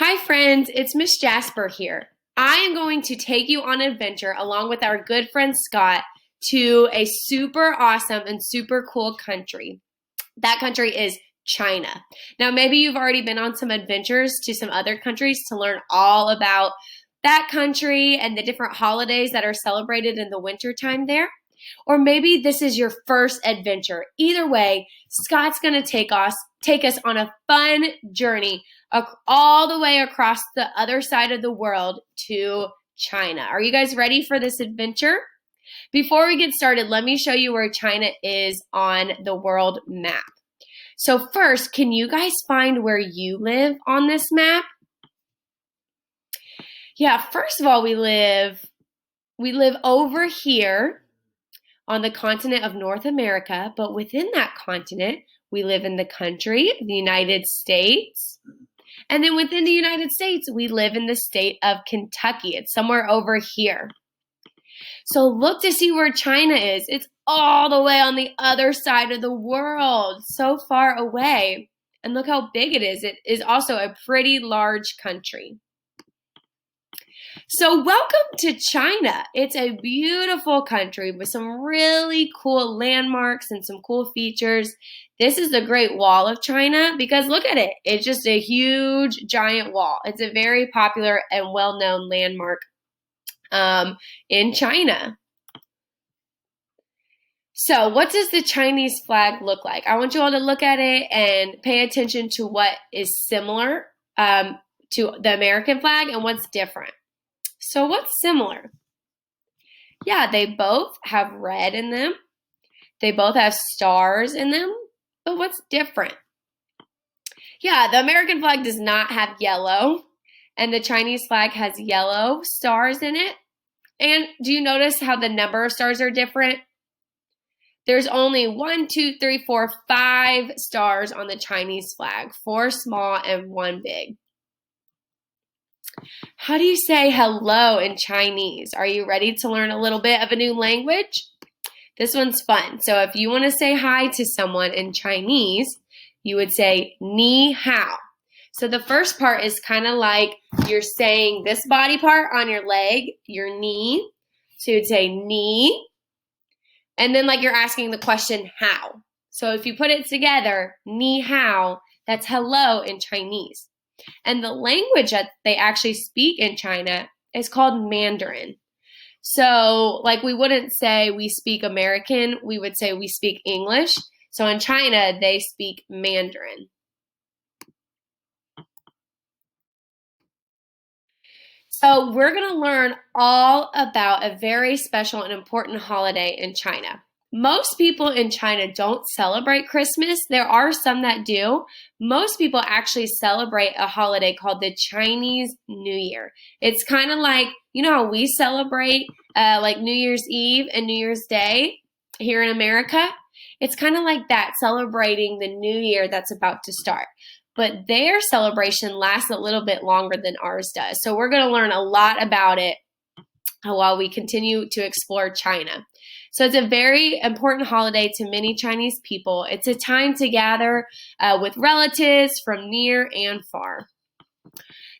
Hi, friends. It's Miss Jasper here. I am going to take you on an adventure along with our good friend Scott to a super awesome and super cool country. That country is China. Now, maybe you've already been on some adventures to some other countries to learn all about that country and the different holidays that are celebrated in the wintertime there. Or maybe this is your first adventure. Either way, Scott's going to take us on a fun journey all the way across the other side of the world to China. Are you guys ready for this adventure? Before we get started, let me show you where China is on the world map. So first, can you guys find where you live on this map? Yeah, first of all, we live over here on the continent of North America, but within that continent, we live in the country, the United States. And then within the United States, we live in the state of Kentucky. It's somewhere over here. So look to see where China is. It's all the way on the other side of the world, so far away. And look how big it is. It is also a pretty large country. So welcome to China. It's a beautiful country with some really cool landmarks and some cool features. This is the Great Wall of China because look at it. It's just a huge, giant wall. It's a very popular and well-known landmark in China. So what does the Chinese flag look like? I want you all to look at it and pay attention to what is similar to the American flag and what's different. So what's similar? Yeah, they both have red in them. They both have stars in them. But what's different? Yeah, the American flag does not have yellow, and the Chinese flag has yellow stars in it. And do you notice how the number of stars are different? There's only 5 stars on the Chinese flag, 4 small and 1 big. How do you say hello in Chinese? Are you ready to learn a little bit of a new language? This one's fun. So if you want to say hi to someone in Chinese, you would say ni hao. So the first part is kind of like you're saying this body part on your leg, your knee. So you'd say ni. And then like you're asking the question how. So if you put it together, ni hao, that's hello in Chinese. And the language that they actually speak in China is called Mandarin. So like we wouldn't say we speak American, we would say we speak English. So in China, they speak Mandarin. So we're going to learn all about a very special and important holiday in China. Most people in China don't celebrate Christmas. There are some that do. Most people actually celebrate a holiday called the Chinese New Year. It's kind of like, you know how we celebrate like New Year's Eve and New Year's Day here in America? It's kind of like that, celebrating the new year that's about to start. But their celebration lasts a little bit longer than ours does. So we're going to learn a lot about it while we continue to explore China. So it's a very important holiday to many Chinese people. It's a time to gather with relatives from near and far.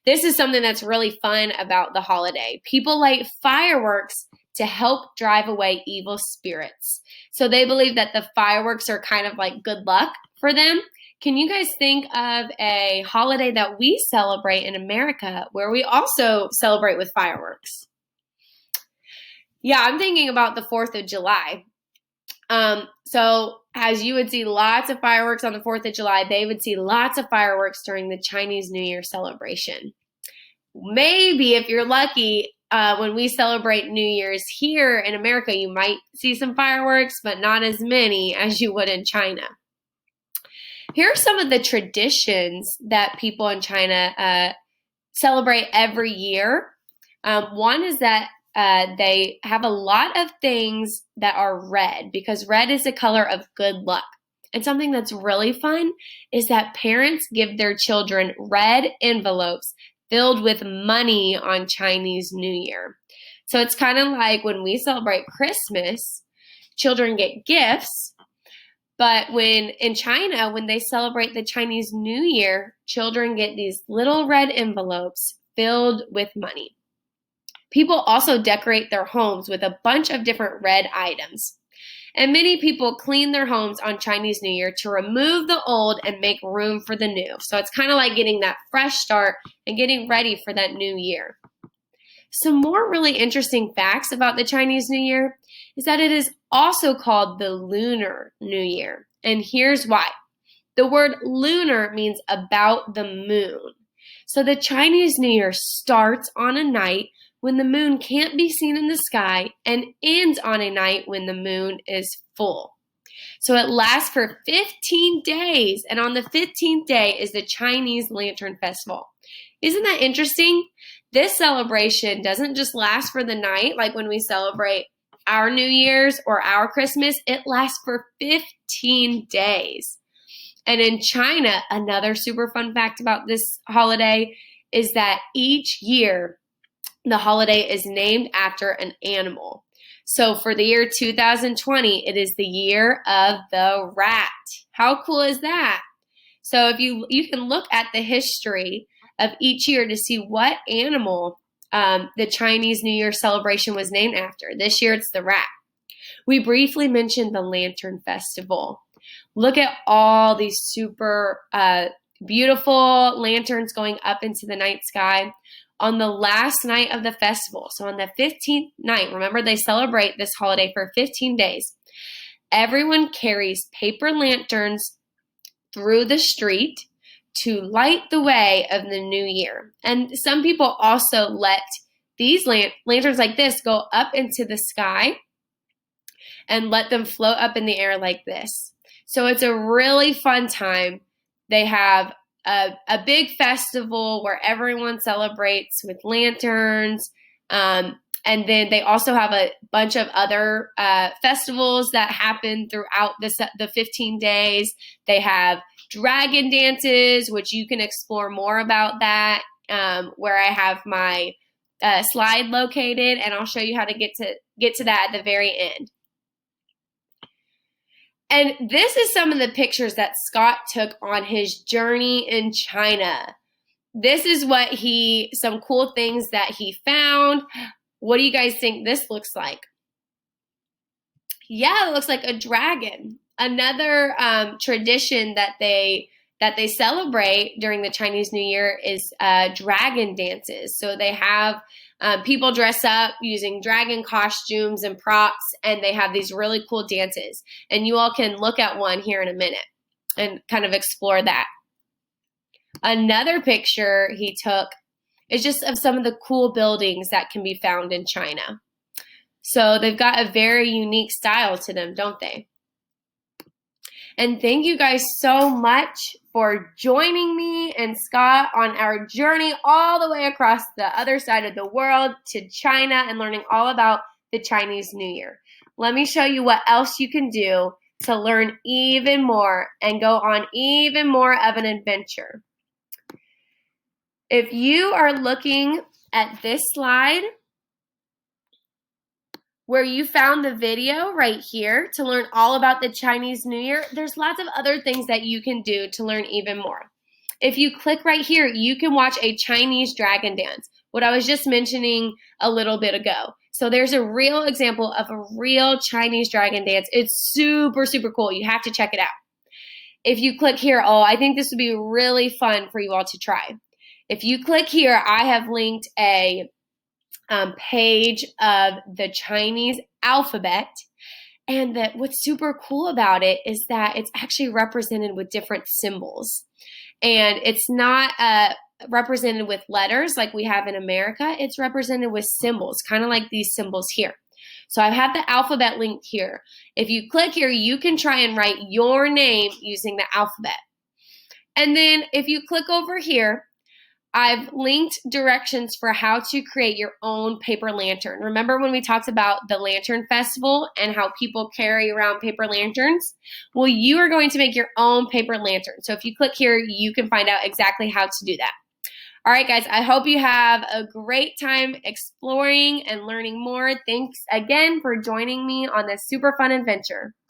This is something that's really fun about the holiday. People light fireworks to help drive away evil spirits. So they believe that the fireworks are kind of like good luck for them. Can you guys think of a holiday that we celebrate in America where we also celebrate with fireworks? Yeah, I'm thinking about the 4th of July. So as you would see lots of fireworks on the 4th of July, they would see lots of fireworks during the Chinese New Year celebration. Maybe if you're lucky, when we celebrate New Year's here in America, you might see some fireworks, but not as many as you would in China. Here are some of the traditions that people in China celebrate every year. One is that they have a lot of things that are red because red is the color of good luck. And something that's really fun is that parents give their children red envelopes filled with money on Chinese New Year. So it's kind of like when we celebrate Christmas, children get gifts, But in China, when they celebrate the Chinese New Year, children get these little red envelopes filled with money. People also decorate their homes with a bunch of different red items. And many people clean their homes on Chinese New Year to remove the old and make room for the new. So it's kind of like getting that fresh start and getting ready for that new year. Some more really interesting facts about the Chinese New Year is that it is also called the Lunar New Year. And here's why. The word lunar means about the moon. So the Chinese New Year starts on a night when the moon can't be seen in the sky and ends on a night when the moon is full. So it lasts for 15 days, and on the 15th day is the Chinese Lantern Festival. Isn't that interesting? This celebration doesn't just last for the night like when we celebrate our New Year's or our Christmas. It lasts for 15 days. And in China, another super fun fact about this holiday is that each year the holiday is named after an animal. So for the year 2020, it is the year of the rat. How cool is that? So if you can look at the history of each year to see what animal the Chinese New Year celebration was named after. This year it's the rat. We briefly mentioned the Lantern Festival. Look at all these super beautiful lanterns going up into the night sky. On the last night of the festival, so on the 15th night, remember they celebrate this holiday for 15 days, everyone carries paper lanterns through the street to light the way of the new year. And some people also let these lanterns like this go up into the sky and let them float up in the air like this. So it's a really fun time. They have a big festival where everyone celebrates with lanterns. And then they also have a bunch of other festivals that happen throughout the 15 days. They have dragon dances, which you can explore more about that, where I have my slide located, and I'll show you how to get to that at the very end. And this is some of the pictures that Scott took on his journey in China. This is some cool things that he found. What do you guys think this looks like? Yeah, it looks like a dragon. Another tradition that they celebrate during the Chinese New Year is dragon dances. So they have people dress up using dragon costumes and props, and they have these really cool dances. And you all can look at one here in a minute and kind of explore that. Another picture he took is just of some of the cool buildings that can be found in China. So they've got a very unique style to them, don't they? And thank you guys so much for joining me and Scott on our journey all the way across the other side of the world to China and learning all about the Chinese New Year. Let me show you what else you can do to learn even more and go on even more of an adventure. If you are looking at this slide, where you found the video right here to learn all about the Chinese New Year, there's lots of other things that you can do to learn even more. If you click right here, you can watch a Chinese dragon dance, what I was just mentioning a little bit ago. So there's a real example of a real Chinese dragon dance. It's super, super cool. You have to check it out. If you click here, I think this would be really fun for you all to try. If you click here, I have linked a page of the Chinese alphabet, and that what's super cool about it is that it's actually represented with different symbols, and it's not represented with letters like we have in America. It's represented with symbols, kind of like these symbols here. So I have the alphabet linked here. If you click here, you can try and write your name using the alphabet. And then if you click over here, I've linked directions for how to create your own paper lantern. Remember when we talked about the Lantern Festival and how people carry around paper lanterns? Well, you are going to make your own paper lantern. So if you click here, you can find out exactly how to do that. All right, guys, I hope you have a great time exploring and learning more. Thanks again for joining me on this super fun adventure.